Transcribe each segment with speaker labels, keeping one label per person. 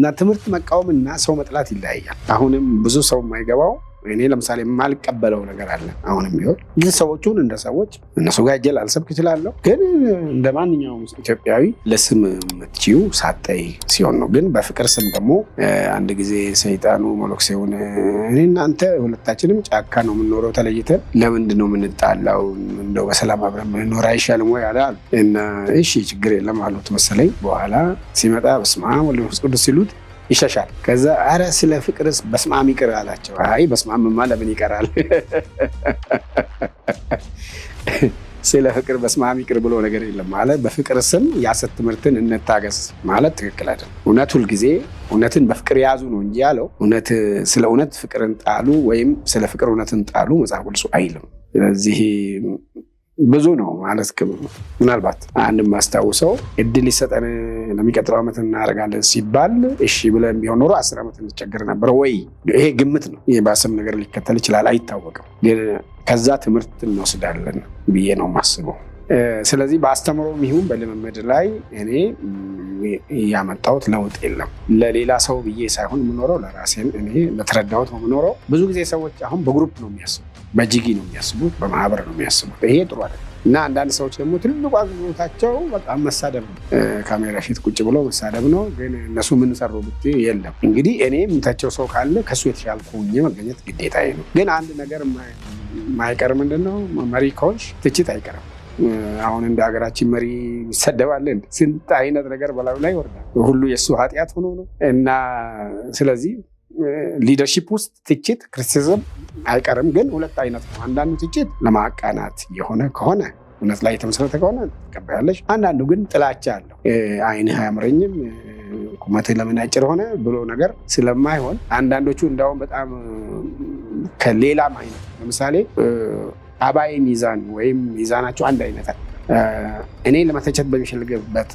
Speaker 1: እና ትምህርት መቃወምና ሰው መጥላት ይለያያል። አሁንም ብዙ ሰው የማይገባው እኔ ለምሳሌ የማልቀበለው ነገር አለ። አሁንም ቢሆን ግን ሰዎቹን እንደ ሰዎች እነሱ ጋር ሄጄ ላልሰብክ እችላለሁ። ግን እንደ ማንኛውም ኢትዮጵያዊ ለስም የምትችይው ሳጠይ ሲሆን ነው። ግን በፍቅር ስም ደግሞ አንድ ጊዜ ሰይጣኑ መሎክሴውን እኔ እናንተ ሁለታችንም ጫካ ነው የምንኖረው ተለይተን ለምንድን ነው የምንጣላው? እንደው በሰላም አብረን የምንኖር አይሻልም ወይ አለ። እና እሺ ችግር የለም አሉት መሰለኝ። በኋላ ሲመጣ በስመ አብ ወወልድ ወመንፈስ ቅዱስ ሲሉት ይሸሻል። ከዛ አረ ስለ ፍቅርስ በስመ አብ ይቅር አላቸው። አይ በስመ አብማ ለምን ይቀራል? ስለ ፍቅር በስመ አብ ይቅር ብሎ ነገር የለም ማለት በፍቅር ስም የሐሰት ትምህርትን እንታገስ ማለት ትክክል አይደለም። እውነት ሁልጊዜ እውነትን በፍቅር ያዙ ነው እንጂ ያለው ስለ እውነት ፍቅርን ጣሉ ወይም ስለ ፍቅር እውነትን ጣሉ መጽሐፍ ቅዱስ አይልም። ስለዚህ ብዙ ነው ማለት ምናልባት አንድ ማስታውሰው እድል ይሰጠን ለሚቀጥለው ዓመት እናደርጋለን ሲባል እሺ ብለን ቢሆን ኖሮ 10 ዓመት እንቸገር ነበር ወይ? ይሄ ግምት ነው። የባሰም ነገር ሊከተል ይችላል፣ አይታወቅም። ግን ከዛ ትምህርት እንወስዳለን ብዬ ነው የማስበው። ስለዚህ በአስተምሮም ይሁን በልምምድ ላይ እኔ ያመጣሁት ለውጥ የለም። ለሌላ ሰው ብዬ ሳይሆን የምኖረው ለራሴን እኔ ለተረዳሁት ነው የምኖረው። ብዙ ጊዜ ሰዎች አሁን በግሩፕ ነው የሚያስቡት፣ በጂጊ ነው የሚያስቡት፣ በማህበር ነው የሚያስቡት። ይሄ ጥሩ አይደለም። እና አንዳንድ ሰዎች ደግሞ ትልቁ አገልግሎታቸው በጣም መሳደብ ነው። ካሜራ ፊት ቁጭ ብሎ መሳደብ ነው። ግን እነሱ ምን ሰሩ ብትይ የለም። እንግዲህ እኔ የምታቸው ሰው ካለ ከሱ የተሻልኩ ሆኜ መገኘት ግዴታዬ ነው። ግን አንድ ነገር ማይቀር ምንድነው? መሪ ከሆንሽ ትችት አይቀርም። አሁን እንደ ሀገራችን መሪ ይሰደባለን። ስንት አይነት ነገር በላዩ ላይ ይወርዳል። ሁሉ የእሱ ኃጢአት ሆኖ ነው። እና ስለዚህ ሊደርሺፕ ውስጥ ትችት ክሪቲሲዝም አይቀርም። ግን ሁለት አይነት ነው። አንዳንዱ ትችት ለማቃናት የሆነ ከሆነ እውነት ላይ የተመሰረተ ከሆነ ትቀበያለሽ። አንዳንዱ ግን ጥላቻ አለው። አይንህ አያምረኝም፣ ቁመትህ ለምን አጭር ሆነ ብሎ ነገር ስለማይሆን አንዳንዶቹ እንዳውም በጣም ከሌላም አይነት ለምሳሌ አባይ ሚዛን ወይም ሚዛናቸው አንድ አይነት እኔ ለመተቸት በሚፈልግበት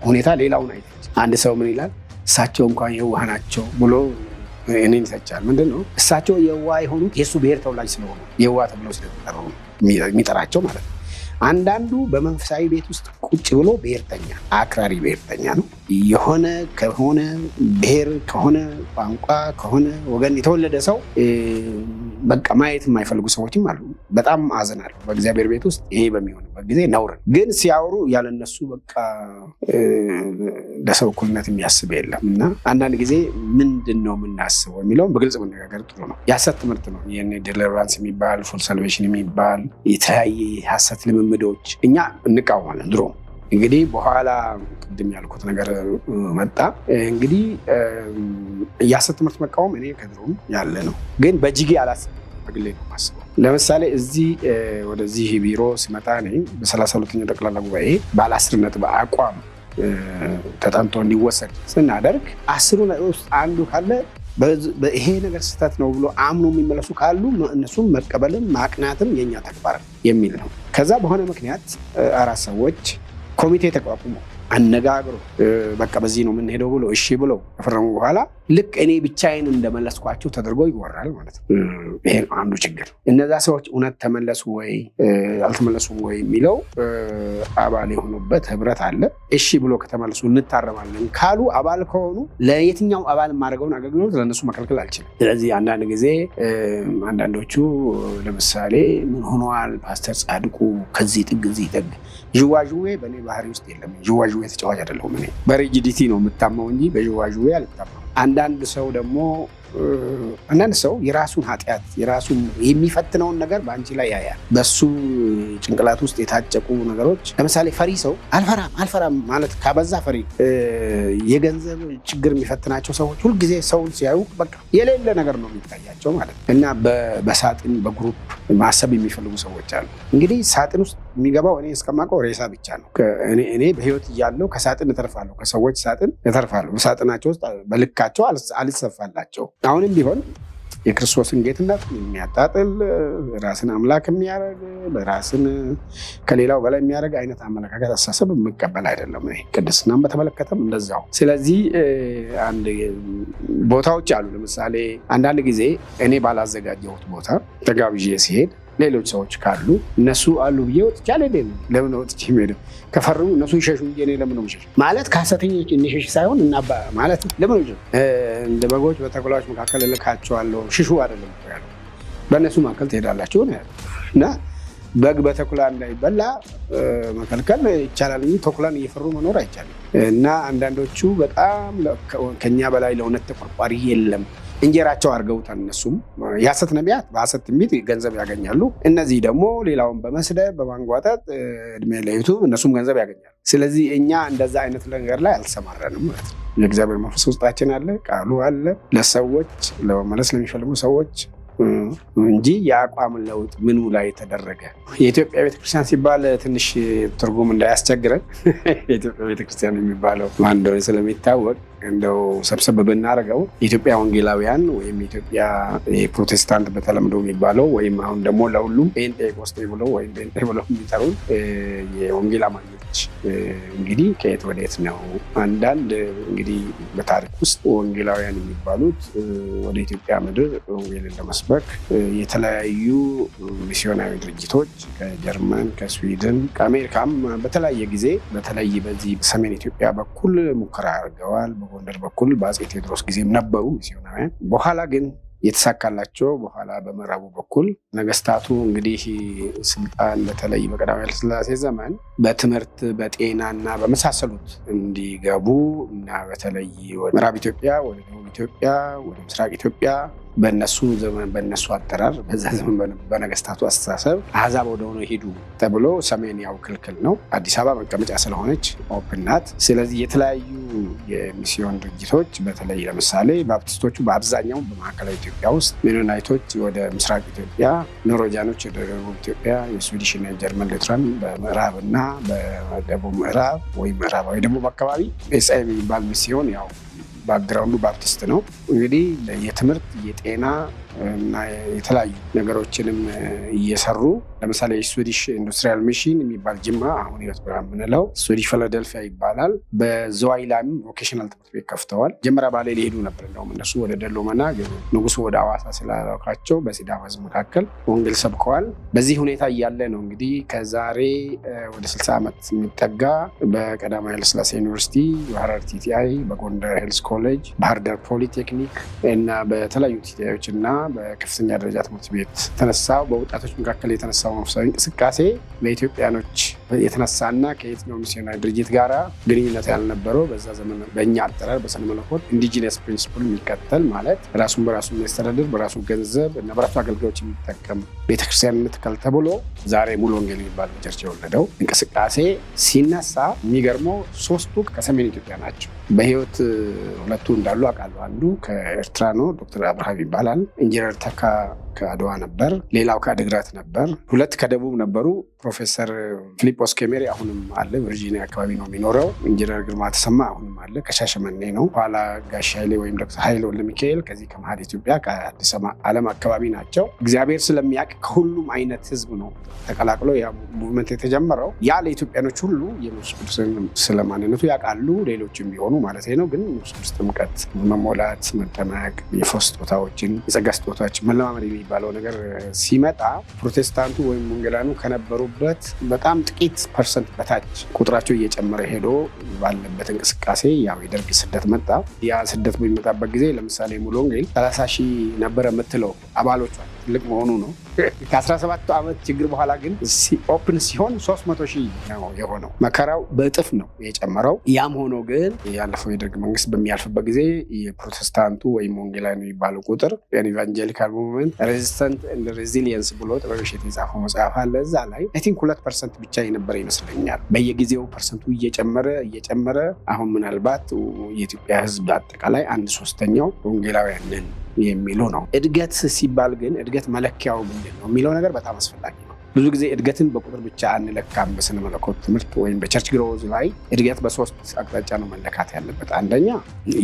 Speaker 1: ሁኔታ ሌላውን አይተች። አንድ ሰው ምን ይላል? እሳቸው እንኳን የዋህ ናቸው ብሎ እኔን ይተቻል። ምንድን ነው እሳቸው የዋህ የሆኑት የእሱ ብሔር ተወላጅ ስለሆኑ የዋህ ተብለው ስለተጠሩ የሚጠራቸው ማለት ነው። አንዳንዱ በመንፈሳዊ ቤት ውስጥ ቁጭ ብሎ ብሔርተኛ አክራሪ ብሔርተኛ ነው። የሆነ ከሆነ ብሔር ከሆነ ቋንቋ ከሆነ ወገን የተወለደ ሰው በቃ ማየት የማይፈልጉ ሰዎችም አሉ። በጣም አዝናለሁ። በእግዚአብሔር ቤት ውስጥ ይሄ በሚሆንበት ጊዜ ነውር። ግን ሲያወሩ ያለነሱ በቃ ለሰው እኩልነት የሚያስብ የለም። እና አንዳንድ ጊዜ ምንድን ነው የምናስበው የሚለውን በግልጽ መነጋገር ጥሩ ነው። የሐሰት ትምህርት ነው ይህን ዴሊቨራንስ የሚባል ፉል ሳልቬሽን የሚባል የተለያየ ሐሰት ልምምዶች እኛ እንቃወማለን ድሮ። እንግዲህ በኋላ ቅድም ያልኩት ነገር መጣ። እንግዲህ የሐሰት ትምህርት መቃወም እኔ ከድሮም ያለ ነው። ግን በጂጊ አላስብም፣ በግሌ ነው የማስበው። ለምሳሌ እዚህ ወደዚህ ቢሮ ሲመጣ እኔ በ32ኛው ጠቅላላ ጉባኤ ባለ 10 ነጥብ አቋም ተጠንቶ እንዲወሰድ ስናደርግ 10 ነጥብ ውስጥ አንዱ ካለ ይሄ ነገር ስህተት ነው ብሎ አምኖ የሚመለሱ ካሉ እነሱም መቀበልም ማቅናትም የኛ ተግባር የሚል ነው። ከዛ በሆነ ምክንያት 4 ሰዎች ኮሚቴ ተቋቁሞ አነጋግሮ በቃ በዚህ ነው የምንሄደው ብሎ እሺ ብሎ ከፈረሙ በኋላ ልክ እኔ ብቻዬን እንደመለስኳቸው ተደርጎ ይወራል ማለት ነው። ይሄ ነው አንዱ ችግር። እነዛ ሰዎች እውነት ተመለሱ ወይ አልተመለሱም ወይ የሚለው አባል የሆኑበት ህብረት አለ። እሺ ብሎ ከተመለሱ እንታረማለን ካሉ አባል ከሆኑ ለየትኛው አባል የማደርገውን አገልግሎት ለእነሱ መከልከል አልችልም። ስለዚህ አንዳንድ ጊዜ አንዳንዶቹ ለምሳሌ ምን ሆነዋል ፓስተር ጻድቁ ከዚህ ጥግ እዚህ ጥግ ዥዋዥዌ በእኔ ባህሪ ውስጥ የለም። ዥዋዥዌ ተጫዋች አይደለሁም። እኔ በሪጂዲቲ ነው የምታማው እንጂ በዥዋዥዌ አልታማም። አንዳንድ ሰው የራሱን ኃጢአት የራሱን የሚፈትነውን ነገር በአንቺ ላይ ያያል። በሱ ጭንቅላት ውስጥ የታጨቁ ነገሮች ለምሳሌ ፈሪ ሰው አልፈራም ማለት ካበዛ ፈሪ። የገንዘብ ችግር የሚፈትናቸው ሰዎች ሁልጊዜ ሰውን ሲያዩ በቃ የሌለ ነገር ነው የሚታያቸው ማለት ነው። እና በሳጥን በግሩፕ ማሰብ የሚፈልጉ ሰዎች አሉ። እንግዲህ ሳጥን ውስጥ የሚገባው እኔ እስከማውቀው ሬሳ ብቻ ነው። እኔ በህይወት እያለሁ ከሳጥን እተርፋለሁ፣ ከሰዎች ሳጥን እተርፋለሁ። በሳጥናቸው ውስጥ በልካቸው አልሰፋላቸው። አሁንም ቢሆን የክርስቶስን ጌትነት የሚያጣጥል ራስን አምላክ የሚያደርግ በራስን ከሌላው በላይ የሚያደርግ አይነት አመለካከት አስተሳሰብ የምቀበል አይደለም። ቅድስናን በተመለከተም እንደዛው። ስለዚህ አንድ ቦታዎች አሉ። ለምሳሌ አንዳንድ ጊዜ እኔ ባላዘጋጀሁት ቦታ ተጋብዤ ሲሄድ ሌሎች ሰዎች ካሉ እነሱ አሉ ብዬ ወጥቼ አልሄድም። ለምን ወጥቼ ሄደው ከፈርሙ እነሱ ይሸሹ እንጂ እኔ ለምን ነው የምሸሽ? ማለት ከሐሰተኞች እንሸሽ ሳይሆን እና ማለት ለምን ነው እንደ በጎች በተኩላዎች መካከል እልካቸዋለሁ ሽሹ አይደለም ያለው። በእነሱ መካከል ትሄዳላችሁ ነው ያለው። እና በግ በተኩላ እንዳይበላ መከልከል ይቻላል እንጂ ተኩላን እየፈሩ መኖር አይቻልም። እና አንዳንዶቹ በጣም ከኛ በላይ ለእውነት ተቆርቋሪ የለም እንጀራቸው አድርገውታል። እነሱም የሐሰት ነቢያት በሐሰት ትንቢት ገንዘብ ያገኛሉ። እነዚህ ደግሞ ሌላውን በመስደብ በማንጓጠጥ እድሜ ለዩቱብ እነሱም ገንዘብ ያገኛሉ። ስለዚህ እኛ እንደዛ አይነት ነገር ላይ አልተሰማረንም ማለት ነው። የእግዚአብሔር መንፈስ ውስጣችን አለ፣ ቃሉ አለ ለሰዎች ለመመለስ ለሚፈልጉ ሰዎች እንጂ የአቋም ለውጥ ምኑ ላይ ተደረገ? የኢትዮጵያ ቤተክርስቲያን ሲባል ትንሽ ትርጉም እንዳያስቸግረን የኢትዮጵያ ቤተክርስቲያን የሚባለው ማን እንደሆነ ስለሚታወቅ እንደው ሰብሰብ ብናደርገው የኢትዮጵያ ወንጌላውያን ወይም የኢትዮጵያ የፕሮቴስታንት በተለምዶ የሚባለው ወይም አሁን ደግሞ ለሁሉም ጴንጤቆስጤ ብለው ወይም ጴንጤ ብለው የሚጠሩን የወንጌል አማኞች እንግዲህ ከየት ወዴት ነው? አንዳንድ እንግዲህ በታሪክ ውስጥ ወንጌላውያን የሚባሉት ወደ ኢትዮጵያ ምድር ወንጌልን ለመስበክ የተለያዩ ሚስዮናዊ ድርጅቶች ከጀርመን፣ ከስዊድን፣ ከአሜሪካም በተለያየ ጊዜ በተለይ በዚህ በሰሜን ኢትዮጵያ በኩል ሙከራ አድርገዋል። በጎንደር በኩል በአፄ ቴዎድሮስ ጊዜም ነበሩ ሚስዮናውያን። በኋላ ግን የተሳካላቸው በኋላ በምዕራቡ በኩል ነገስታቱ እንግዲህ ስልጣን በተለይ በቀዳማዊ ኃይለ ሥላሴ ዘመን በትምህርት በጤና እና በመሳሰሉት እንዲገቡ እና በተለይ ወደ ምዕራብ ኢትዮጵያ፣ ወደ ደቡብ ኢትዮጵያ፣ ወደ ምስራቅ ኢትዮጵያ በእነሱ ዘመን በእነሱ አጠራር በዛ ዘመን በነገስታቱ አስተሳሰብ አሕዛብ ወደሆነ ሄዱ ተብሎ ሰሜን ያው ክልክል ነው። አዲስ አበባ መቀመጫ ስለሆነች ኦፕን ናት። ስለዚህ የተለያዩ የሚስዮን ድርጅቶች በተለይ ለምሳሌ ባፕቲስቶቹ በአብዛኛው በማዕከላዊ ኢትዮጵያ ውስጥ፣ ሜኖናይቶች ወደ ምስራቅ ኢትዮጵያ፣ ኖርዌጂያኖች ወደ ደቡብ ኢትዮጵያ፣ የስዊዲሽ እና የጀርመን ሉትራን በምዕራብ እና በደቡብ ምዕራብ ወይም ምዕራባዊ ደቡብ አካባቢ ኤስአይ የሚባል ሚስዮን ያው ባክግራውንዱ ባፕቲስት ነው። እንግዲህ የትምህርት የጤና እና የተለያዩ ነገሮችንም እየሰሩ ለምሳሌ ስዊዲሽ ኢንዱስትሪያል ሚሽን የሚባል ጅማ አሁን ህይወት ብርሃን የምንለው ስዊዲሽ ፊላደልፊያ ይባላል። በዝዋይ ላይም ቮኬሽናል ትምህርት ቤት ከፍተዋል። መጀመሪያ ባሌ ሊሄዱ ነበር እንደውም እነሱ ወደ ደሎመና ንጉሱ ወደ አዋሳ ስላላካቸው በሲዳማ ህዝብ መካከል ወንጌል ሰብከዋል። በዚህ ሁኔታ እያለ ነው እንግዲህ ከዛሬ ወደ 60 ዓመት የሚጠጋ በቀዳማዊ ኃይለ ሥላሴ ዩኒቨርሲቲ፣ በሐረር ቲቲአይ፣ በጎንደር ሄልስ ኮሌጅ፣ ባህር ዳር ፖሊቴክኒክ እና በተለያዩ ቲቲአዮች እና በከፍተኛ ደረጃ ትምህርት ቤት የተነሳው በወጣቶች መካከል የተነሳው መንፈሳዊ እንቅስቃሴ በኢትዮጵያኖች የተነሳና ከየትኛው ሚስዮናዊ ድርጅት ጋር ግንኙነት ያልነበረው በዛ ዘመን በእኛ አጠራር በስነ መለኮት ኢንዲጂነስ ፕሪንሲፕል የሚከተል ማለት ራሱን በራሱ የሚያስተዳድር በራሱ ገንዘብ እና በራሱ አገልጋዮች የሚጠቀም ቤተክርስቲያን እንትከል ተብሎ ዛሬ ሙሉ ወንጌል የሚባል ቸርች የወለደው እንቅስቃሴ ሲነሳ የሚገርመው ሶስቱ ከሰሜን ኢትዮጵያ ናቸው። በህይወት ሁለቱ እንዳሉ አውቃለሁ። አንዱ ከኤርትራ ነው፣ ዶክተር አብርሃም ይባላል። ኢንጂነር ተካ ከአድዋ ነበር፣ ሌላው ከአድግራት ነበር። ሁለት ከደቡብ ነበሩ። ፕሮፌሰር ፊሊጶስ ኬሜሪ አሁንም አለ፣ ቨርጂኒያ አካባቢ ነው የሚኖረው። ኢንጂነር ግርማ ተሰማ አሁንም አለ፣ ከሻሸመኔ ነው። ኋላ ጋሽ ኃይሌ ወይም ዶክተር ኃይሌ ወልደ ሚካኤል ከዚህ ከመሀል ኢትዮጵያ ከአዲስ ዓለም አካባቢ ናቸው። እግዚአብሔር ስለሚያውቅ ከሁሉም አይነት ህዝብ ነው ተቀላቅሎ ያ ሙቭመንት የተጀመረው። ያ ለኢትዮጵያኖች ሁሉ የመንፈስ ቅዱስን ስለማንነቱ ያውቃሉ፣ ሌሎችም ቢሆኑ ማለት ነው። ግን መንፈስ ቅዱስ ጥምቀት፣ መሞላት፣ መጠመቅ፣ የፈውስ ስጦታዎችን የጸጋ ስጦታዎችን መለማመድ የሚባለው ነገር ሲመጣ ፕሮቴስታንቱ ወይም ወንጌላኑ ከነበሩበት በጣም ጥቂት ፐርሰንት በታች ቁጥራቸው እየጨመረ ሄዶ ባለበት እንቅስቃሴ ያው የደርግ ስደት መጣ። ያ ስደት በሚመጣበት ጊዜ ለምሳሌ ሙሉ ወንጌል 30 ሺህ ነበረ የምትለው አባሎቿ ትልቅ መሆኑ ነው። ከ17 ዓመት ችግር በኋላ ግን ኦፕን ሲሆን 300 ሺህ ነው የሆነው። መከራው በእጥፍ ነው የጨመረው። ያም ሆኖ ግን ያለፈው የደርግ መንግስት በሚያልፍበት ጊዜ የፕሮቴስታንቱ ወይም ወንጌላዊ የሚባለው ቁጥር ኢቫንጀሊካል ሙቭመንት ሬዚስተንት ኤንድ ሬዚሊየንስ ብሎ ጥበብ እሸት የጻፈው መጽሐፍ አለ። እዛ ላይ አይ ቲንክ 2% ብቻ የነበረ ይመስለኛል። በየጊዜው ፐርሰንቱ እየጨመረ አሁን ምናልባት የኢትዮጵያ ህዝብ አጠቃላይ 1/3 ወንጌላውያን ነን የሚሉ ነው። እድገት ሲባል ግን እድገት መለኪያው ምንድን ነው የሚለው ነገር በጣም አስፈላጊ ነው። ብዙ ጊዜ እድገትን በቁጥር ብቻ አንለካም። በስነ መለኮት ትምህርት ወይም በቸርች ግሮዝ ላይ እድገት በ3 አቅጣጫ ነው መለካት ያለበት። አንደኛ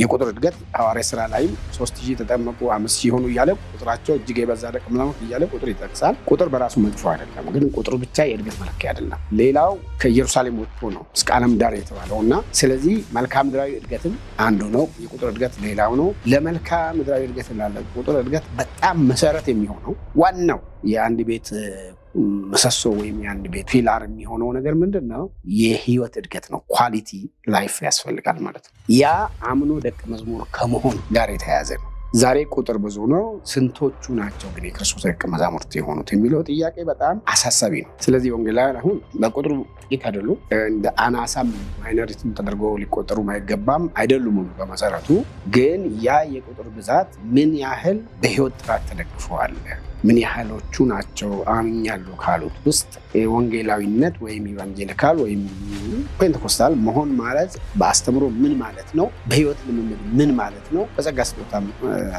Speaker 1: የቁጥር እድገት ሐዋርያት ሥራ ላይም 3000 ተጠመቁ 5000 ሆኑ እያለ ቁጥራቸው እጅግ የበዛ ደቀ መዛሙርት እያለ ቁጥር ይጠቅሳል። ቁጥር በራሱ መጥፎ አይደለም፣ ግን ቁጥሩ ብቻ የእድገት መለኪያ አይደለም። ሌላው ከኢየሩሳሌም ወጥቶ ነው እስከ ዓለም ዳር የተባለው እና ስለዚህ መልክዓ ምድራዊ እድገትም አንዱ ነው፣ የቁጥር እድገት ሌላው ነው። ለመልክዓ ምድራዊ እድገት ላለ ቁጥር እድገት በጣም መሰረት የሚሆነው ዋናው የአንድ ቤት ምሰሶ ወይም የአንድ ቤት ፒላር የሚሆነው ነገር ምንድን ነው? የህይወት እድገት ነው። ኳሊቲ ላይፍ ያስፈልጋል ማለት ነው። ያ አምኖ ደቀ መዝሙር ከመሆን ጋር የተያያዘ ነው። ዛሬ ቁጥር ብዙ ነው፣ ስንቶቹ ናቸው ግን የክርስቶስ ደቀ መዛሙርት የሆኑት የሚለው ጥያቄ በጣም አሳሳቢ ነው። ስለዚህ ወንጌላውያን አሁን በቁጥሩ ጥቂት አይደሉም፣ እንደ አናሳም ማይኖሪቲም ተደርጎ ሊቆጠሩ አይገባም አይደሉም። በመሰረቱ ግን ያ የቁጥር ብዛት ምን ያህል በህይወት ጥራት ተደግፈዋል፣ ምን ያህሎቹ ናቸው አምኛለሁ ካሉት ውስጥ ወንጌላዊነት ወይም ኢቫንጀሊካል ወይም ፔንቴኮስታል መሆን ማለት በአስተምሮ ምን ማለት ነው? በህይወት ልምምድ ምን ማለት ነው? በጸጋ ስጦታ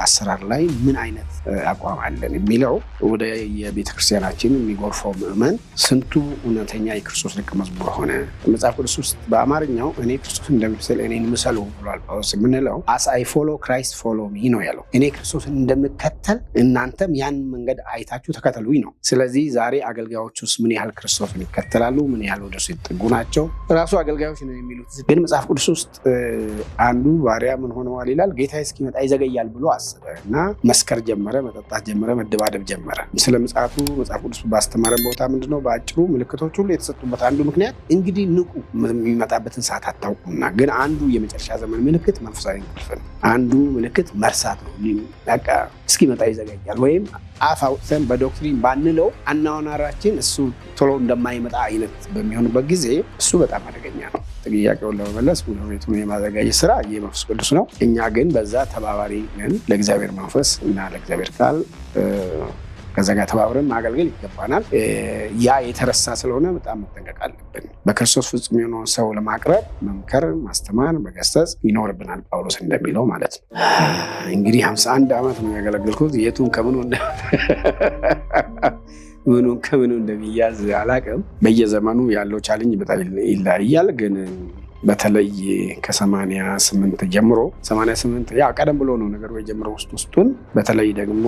Speaker 1: አሰራር ላይ ምን አይነት አቋም አለን የሚለው ወደ የቤተክርስቲያናችን የሚጎርፈው ምዕመን ስንቱ እውነተኛ የክርስቶስ ደቀ መዝሙር ሆነ? መጽሐፍ ቅዱስ ውስጥ በአማርኛው እኔ ክርስቶስ እንደምስል እኔን ምሰሉ ብሏል ጳውሎስ። የምንለው አስ አይ ፎሎ ክራይስት ፎሎ ሚ ነው ያለው። እኔ ክርስቶስን እንደምከተል እናንተም ያን መንገድ አይታችሁ ተከተሉኝ ነው። ስለዚህ ዛሬ አገልጋዮች ውስጥ ምን ያህል ክርስቶስን ይከተላሉ? ምን ያህል ወደሱ ይጠጉ ናቸው? ራሱ አገልጋዮች ነው የሚሉት። ግን መጽሐፍ ቅዱስ ውስጥ አንዱ ባሪያ ምን ሆነዋል ይላል፣ ጌታ እስኪመጣ ይዘገያል ብሎ አሰበ እና መስከር ጀመረ፣ መጠጣት ጀመረ፣ መደባደብ ጀመረ። ስለ ምጽአቱ መጽሐፍ ቅዱስ ባስተማረን ቦታ ምንድነው በአጭሩ ምልክቶች ሁሉ የተሰጡበት አንዱ ምክንያት እንግዲህ ንቁ፣ የሚመጣበትን ሰዓት አታውቁምና። ግን አንዱ የመጨረሻ ዘመን ምልክት መንፈሳዊ እንቅልፍ ነው። አንዱ ምልክት መርሳት ነው። በቃ እስኪመጣ ይዘገያል ወይም አፍ አውጥተን በዶክትሪን ባንለው አናወናራችን እሱ ቶሎ እንደማይመጣ አይነት በሚሆንበት ጊዜ እሱ በጣም አደገኛ ነው። ጥያቄውን ለመመለስ ሁኔቱን የማዘጋጀት ስራ የመንፈስ ቅዱስ ነው። እኛ ግን በዛ ተባባሪ ነን። ለእግዚአብሔር መንፈስ እና ለእግዚአብሔር ቃል ከዛ ጋር ተባብረን ማገልገል ይገባናል። ያ የተረሳ ስለሆነ በጣም መጠንቀቅ አለብን። በክርስቶስ ፍጹም የሆነውን ሰው ለማቅረብ መምከር፣ ማስተማር፣ መገሰጽ ይኖርብናል ጳውሎስ እንደሚለው ማለት ነው። እንግዲህ 51 ዓመት ነው ያገለገልኩት። የቱን ከምኑ እንደሚያዝ አላቅም። በየዘመኑ ያለው ቻሌንጅ በጣም ይለያያል። ግን በተለይ ከ88 ጀምሮ 88 ያ ቀደም ብሎ ነው ነገሩ የጀምረው ውስጡን በተለይ ደግሞ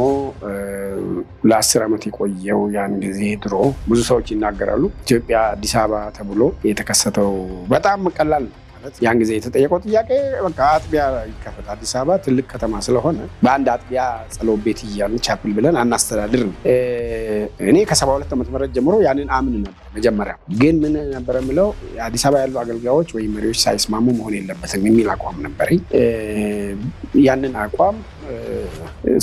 Speaker 1: ለ10 ዓመት የቆየው ያን ጊዜ ድሮ ብዙ ሰዎች ይናገራሉ። ኢትዮጵያ አዲስ አበባ ተብሎ የተከሰተው በጣም ቀላል ነው። ያን ጊዜ የተጠየቀው ጥያቄ በቃ አጥቢያ ይከፈት፣ አዲስ አበባ ትልቅ ከተማ ስለሆነ በአንድ አጥቢያ ጸሎት ቤት እያልን ቻፕል ብለን አናስተዳድር ነው። እኔ ከ72 ዓመት ምህረት ጀምሮ ያንን አምን ነበር። መጀመሪያ ግን ምን ነበር የምለው አዲስ አበባ ያሉ አገልጋዮች ወይም መሪዎች ሳይስማሙ መሆን የለበትም የሚል አቋም ነበረኝ። ያንን አቋም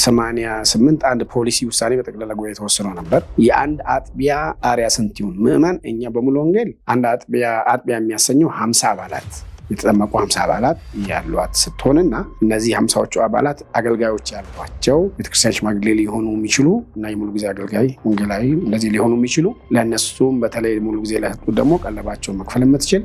Speaker 1: 88 አንድ ፖሊሲ ውሳኔ በጠቅላላ ጉባኤ የተወሰነ ነበር። የአንድ አጥቢያ ጣሪያ ስንት ይሁን? ምዕመን እኛ በሙሉ ወንጌል አንድ አጥቢያ የሚያሰኘው 50 አባላት የተጠመቁ 50 አባላት ያሏት ስትሆንና እነዚህ 50ዎቹ አባላት አገልጋዮች ያሏቸው ቤተክርስቲያን ሽማግሌ ሊሆኑ የሚችሉ እና የሙሉ ጊዜ አገልጋይ ወንጌላዊ እንደዚህ ሊሆኑ የሚችሉ ለእነሱም በተለይ ሙሉ ጊዜ ለህጡ ደግሞ ቀለባቸውን መክፈል የምትችል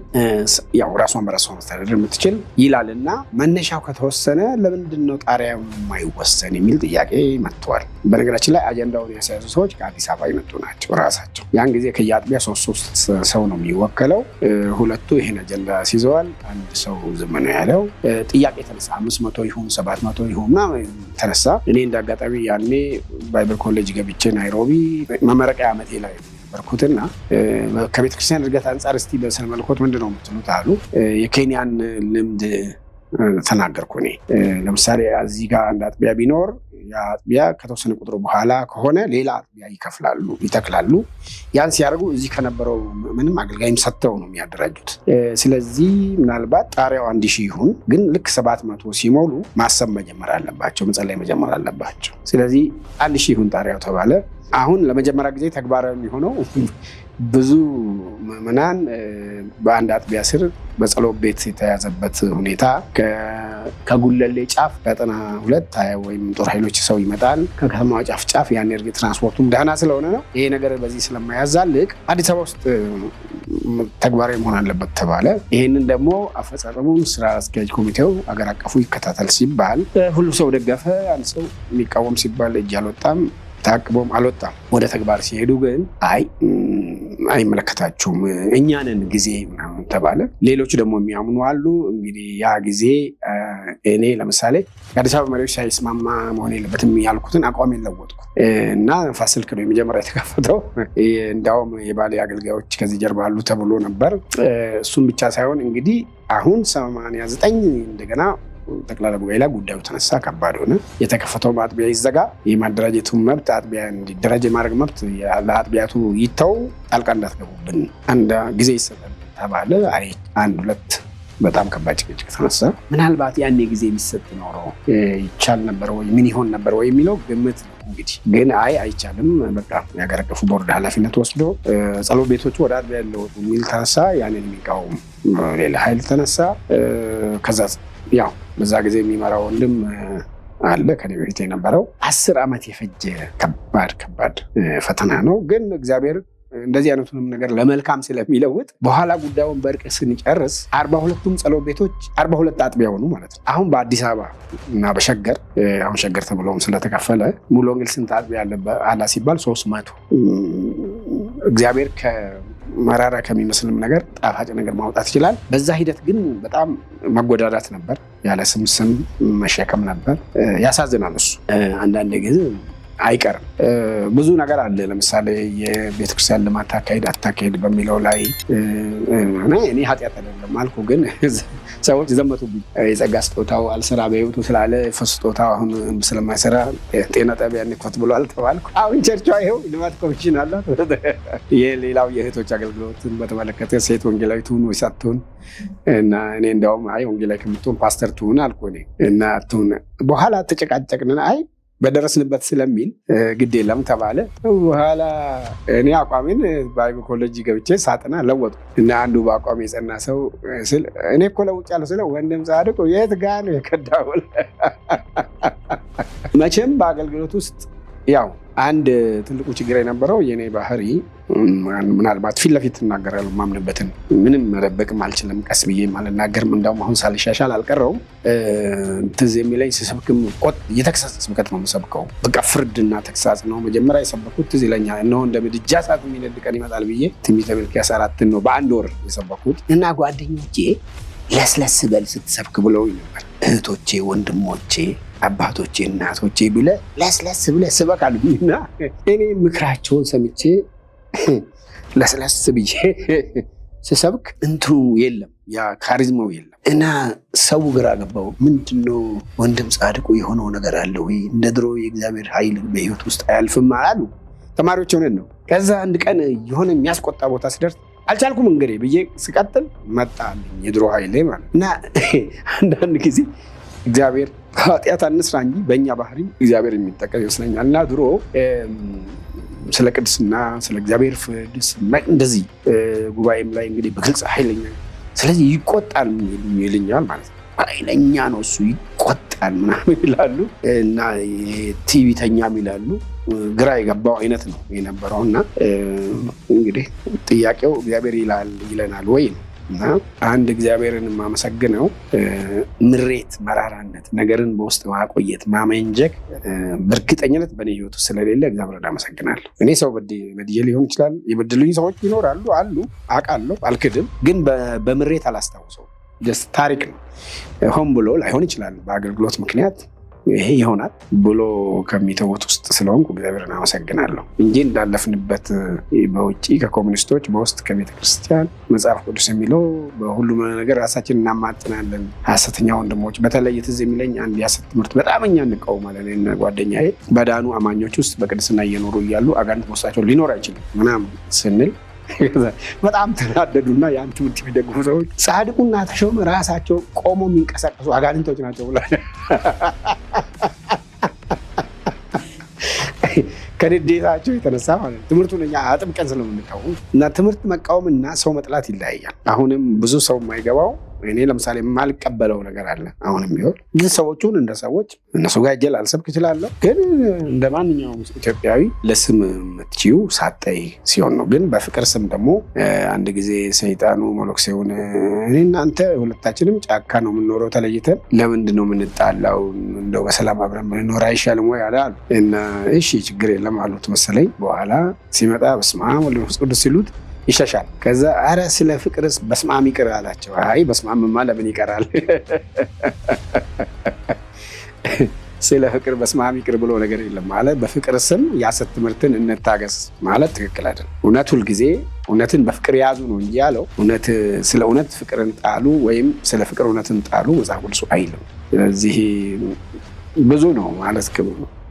Speaker 1: ያው ራሷን በራሷ ማስተዳደር የምትችል ይላልና መነሻው ከተወሰነ ለምንድን ነው ጣሪያው የማይወሰን የሚል ጥያቄ መጥቷል። በነገራችን ላይ አጀንዳውን ያስያዙ ሰዎች ከአዲስ አበባ የመጡ ናቸው ራሳቸው። ያን ጊዜ ከየአጥቢያ 3 ሰው ነው የሚወከለው። ሁለቱ ይህን አጀንዳ ሲይዘዋል። አንድ ሰው ዝም ነው ያለው። ጥያቄ ተነሳ። 500 ይሁን 700 ይሁን ተነሳ። እኔ እንዳጋጣሚ ያኔ ባይብል ኮሌጅ ገብቼ ናይሮቢ መመረቂያ ዓመቴ ላይ በርኩትና ከቤተክርስቲያን እድገት አንጻር እስቲ በስነ መለኮት ምንድነው የምትሉት አሉ። የኬንያን ልምድ ተናገርኩ። እኔ ለምሳሌ እዚህ ጋር አንድ አጥቢያ ቢኖር የአጥቢያ ከተወሰነ ቁጥር በኋላ ከሆነ ሌላ አጥቢያ ይተክላሉ። ያን ሲያደርጉ እዚህ ከነበረው ምንም አገልጋይም ሰጥተው ነው የሚያደራጁት። ስለዚህ ምናልባት ጣሪያው 1000 ይሁን፣ ግን ልክ 700 ሲሞሉ ማሰብ መጀመር አለባቸው፣ መጸለይ መጀመር አለባቸው። ስለዚህ 1000 ይሁን ጣሪያው ተባለ። አሁን ለመጀመሪያ ጊዜ ተግባራዊ የሚሆነው ብዙ ምዕመናን በአንድ አጥቢያ ስር በጸሎት ቤት የተያዘበት ሁኔታ ከጉለሌ ጫፍ ከ92 ወይም ጦር ኃይሎች ሰው ይመጣል። ከከተማው ጫፍ ያን እርግጥ ትራንስፖርቱም ደህና ስለሆነ ነው። ይሄ ነገር በዚህ ስለማያዛልቅ አዲስ አበባ ውስጥ ተግባራዊ መሆን አለበት ተባለ። ይህንን ደግሞ አፈጻጸሙን ስራ አስኪያጅ ኮሚቴው አገር አቀፉ ይከታተል ሲባል ሁሉ ሰው ደገፈ። አንድ ሰው የሚቃወም ሲባል እጅ አልወጣም። ታቅቦም አልወጣም። ወደ ተግባር ሲሄዱ ግን አይመለከታችሁም እኛንን ጊዜ ምናምን ተባለ። ሌሎች ደግሞ የሚያምኑ አሉ። እንግዲህ ያ ጊዜ እኔ ለምሳሌ የአዲስ አበባ መሪዎች ሳይስማማ መሆን የለበትም ያልኩትን አቋሜን ለወጥኩ እና ንፋስ ስልክ ነው የመጀመሪያ የተከፈተው። እንዲያውም የባሌ አገልጋዮች ከዚህ ጀርባ አሉ ተብሎ ነበር። እሱም ብቻ ሳይሆን እንግዲህ አሁን 89 እንደገና ጠቅላላ ጉባኤ ላይ ጉዳዩ ተነሳ። ከባድ ሆነ። የተከፈተው አጥቢያ ይዘጋ፣ የማደራጀቱ መብት አጥቢያ እንዲደራጅ የማድረግ መብት ለአጥቢያቱ ይተው፣ ጣልቃ እንዳትገቡብን አንድ ጊዜ ይሰጣል ተባለ። አንድ ሁለት በጣም ከባድ ጭቅጭቅ ተነሳ። ምናልባት ያኔ ጊዜ የሚሰጥ ኖሮ ይቻል ነበር ወይ ምን ይሆን ነበር ወይ የሚለው ግምት ነው። እንግዲህ ግን አይቻልም፣ በቃ የሀገር አቀፉ ቦርድ ኃላፊነት ወስዶ ጸሎት ቤቶቹ ወደ አጥቢያ ያለወጡ የሚል ተነሳ። ያንን የሚቃወም ሌላ ኃይል ተነሳ። ከዛ ያው በዛ ጊዜ የሚመራው ወንድም አለ ከኔ በፊት የነበረው 10 ዓመት የፈጀ ከባድ ፈተና ነው። ግን እግዚአብሔር እንደዚህ አይነቱንም ነገር ለመልካም ስለሚለውጥ በኋላ ጉዳዩን በእርቅ ስንጨርስ 42ቱም ጸሎት ቤቶች 42 አጥቢያ ሆኑ ማለት ነው። አሁን በአዲስ አበባ እና በሸገር አሁን ሸገር ተብሎም ስለተከፈለ ሙሉ ወንጌል ስንት አጥቢያ አለ ሲባል 300። እግዚአብሔር መራራ ከሚመስልም ነገር ጣፋጭ ነገር ማውጣት ይችላል። በዛ ሂደት ግን በጣም መጎዳዳት ነበር፣ ያለ ስም መሸከም ነበር። ያሳዝናል። እሱ አንዳንድ ጊዜ አይቀርም። ብዙ ነገር አለ። ለምሳሌ የቤተክርስቲያን ልማት አታካሄድ በሚለው ላይ እኔ ኃጢአት አይደለም አልኩ፣ ግን ሰዎች ዘመቱብኝ። የጸጋ ስጦታው አልሰራ በህይወቱ ስላለ ፈስ ስጦታው አሁን ስለማይሰራ ጤና ጣቢያ ንኮት ብሏል ተባልኩ። አሁን ቸርቿ ይኸው ልማት ኮሚሽን አላት። የሌላው የእህቶች አገልግሎትን በተመለከተ ሴት ወንጌላዊ ትሁን ወይስ አትሁን እና እኔ እንዲያውም ወንጌላዊ ከምትሆን ፓስተር ትሁን አልኩ እኔ እና ትሁን። በኋላ ተጨቃጨቅን። በደረስንበት ስለሚል ግድ የለም ተባለ። በኋላ እኔ አቋሜን ባይብል ኮሌጅ ገብቼ ሳጥና ለወጡ እና አንዱ በአቋሜ የጸና ሰው ስል እኔ እኮ ለውጫለሁ ስለ ወንድም ጻድቁ የት ጋ ነው የከዳው? መቼም በአገልግሎት ውስጥ ያው አንድ ትልቁ ችግር የነበረው የኔ ባህሪ ምናልባት ፊት ለፊት እናገራለሁ ማምንበትን ምንም መደበቅም አልችልም። ቀስ ብዬ አልናገርም። እንደውም አሁን ሳልሻሻል አልቀረውም። ትዝ የሚለኝ ስሰብክም የተግሳጽ ስብከት ነው የምሰብከው። በቃ ፍርድና ተግሳጽ ነው። መጀመሪያ የሰበኩት ትዝ ይለኛል። እነሆ እንደ ምድጃ እሳት የሚነድ ቀን ይመጣል ብዬ ትንቢተ ሚልክያስ 4 ነው በአንድ ወር የሰበኩት እና ጓደኞቼ ለስለስ በል ስትሰብክ ብለውኝ ነበር። እህቶቼ፣ ወንድሞቼ፣ አባቶቼ፣ እናቶቼ ብለህ ለስለስ ብለህ ስበክ አሉኝና እኔ ምክራቸውን ሰምቼ ለስለስ ብዬ ስሰብክ እንትኑ የለም፣ ያ ካሪዝማው የለም እና ሰው ግራ ገባው። ምንድነው ወንድም ጻድቁ የሆነው ነገር አለ ወይ? እንደ ድሮ የእግዚአብሔር ኃይል በህይወት ውስጥ አያልፍም አሉ። ተማሪዎች ሆነን ነው። ከዛ አንድ ቀን የሆነ የሚያስቆጣ ቦታ ስደርስ አልቻልኩም እንግዲህ ብዬ ስቀጥል መጣልኝ የድሮ ኃይሌ ማለት እና አንዳንድ ጊዜ እግዚአብሔር ኃጢአት አንስራ እንጂ በእኛ ባህሪ እግዚአብሔር የሚጠቀም ይመስለኛል። እና ድሮ ስለ ቅድስና ስለ እግዚአብሔር ፍርድ እንደዚህ ጉባኤም ላይ እንግዲህ በግልጽ ኃይለኛ ስለዚህ ይቆጣል ይልኛል ማለት ነው። ኃይለኛ ነው እሱ ይቆጣል ምናምን ይላሉ እና ቲቪተኛም ይላሉ። ግራ የገባው አይነት ነው የነበረው እና እንግዲህ ጥያቄው እግዚአብሔር ይለናል ወይ ነው። እና አንድ እግዚአብሔርን የማመሰግነው ምሬት፣ መራራነት፣ ነገርን በውስጥ ማቆየት፣ ማመንጀክ በእርግጠኝነት በእኔ ህይወት ውስጥ ስለሌለ እግዚአብሔርን አመሰግናለሁ። እኔ ሰው በድዬ ሊሆን ይችላል። የበደሉኝ ሰዎች ይኖራሉ አሉ፣ አውቃለሁ፣ አልክድም። ግን በምሬት አላስታውሰው። ታሪክ ነው። ሆን ብሎ ላይሆን ይችላል በአገልግሎት ምክንያት ይሄ ይሆናል ብሎ ከሚተውት ውስጥ ስለሆንኩ እግዚአብሔርን አመሰግናለሁ እንጂ እንዳለፍንበት በውጭ ከኮሚኒስቶች በውስጥ ከቤተክርስቲያን መጽሐፍ ቅዱስ የሚለው በሁሉም ነገር ራሳችን እናማጥናለን። ሐሰተኛ ወንድሞች በተለይ ትዝ የሚለኝ አንድ የሐሰት ትምህርት በጣም እኛ እንቃወማለን። እኔና ጓደኛዬ በዳኑ አማኞች ውስጥ በቅድስና እየኖሩ እያሉ አጋንንት በውስጣቸው ሊኖር አይችልም ምናምን ስንል በጣም ተናደዱና ያን ትምህርት የሚደግፉ ሰዎች ጻድቁና ተሾመ ራሳቸው ቆሞ የሚንቀሳቀሱ አጋንንቶች ናቸው ብሏል። ከንዴታቸው የተነሳ ማለት ትምህርቱን እኛ አጥብቀን ስለምንቃወም እና ትምህርት መቃወምና ሰው መጥላት ይለያያል። አሁንም ብዙ ሰው የማይገባው እኔ ለምሳሌ የማልቀበለው ነገር አለ። አሁንም ቢሆን ግን ሰዎቹን እንደ ሰዎች እነሱ ጋር ሄጄ ላልሰብክ እችላለሁ። ግን እንደ ማንኛውም ኢትዮጵያዊ ለስም የምትችይው ሳጠይ ሲሆን ነው። ግን በፍቅር ስም ደግሞ አንድ ጊዜ ሰይጣኑ ሞሎክሴውን እኔ እናንተ ሁለታችንም ጫካ ነው የምንኖረው ተለይተን ለምንድን ነው የምንጣላው? እንደው በሰላም አብረን ብንኖር አይሻልም ወይ አለ አሉ። እና እሺ ችግር የለም አሉት መሰለኝ። በኋላ ሲመጣ በስመ አብ ወወልድ ወመንፈስ ቅዱስ ሲሉት ይሸሻል። ከዛ አረ ስለ ፍቅርስ በስመ አብ ይቅር አላቸው። አይ በስመ አብማ ለምን ይቀራል? ስለ ፍቅር በስመ አብ ይቅር ብሎ ነገር የለም ማለት በፍቅር ስም የሐሰት ትምህርትን እንታገስ ማለት ትክክል አይደለም። እውነት ሁልጊዜ እውነትን በፍቅር ያዙ ነው እንጂ ያለው ስለ እውነት ፍቅርን ጣሉ ወይም ስለ ፍቅር እውነትን ጣሉ መጽሐፍ ቅዱስ አይልም። ስለዚህ ብዙ ነው ማለት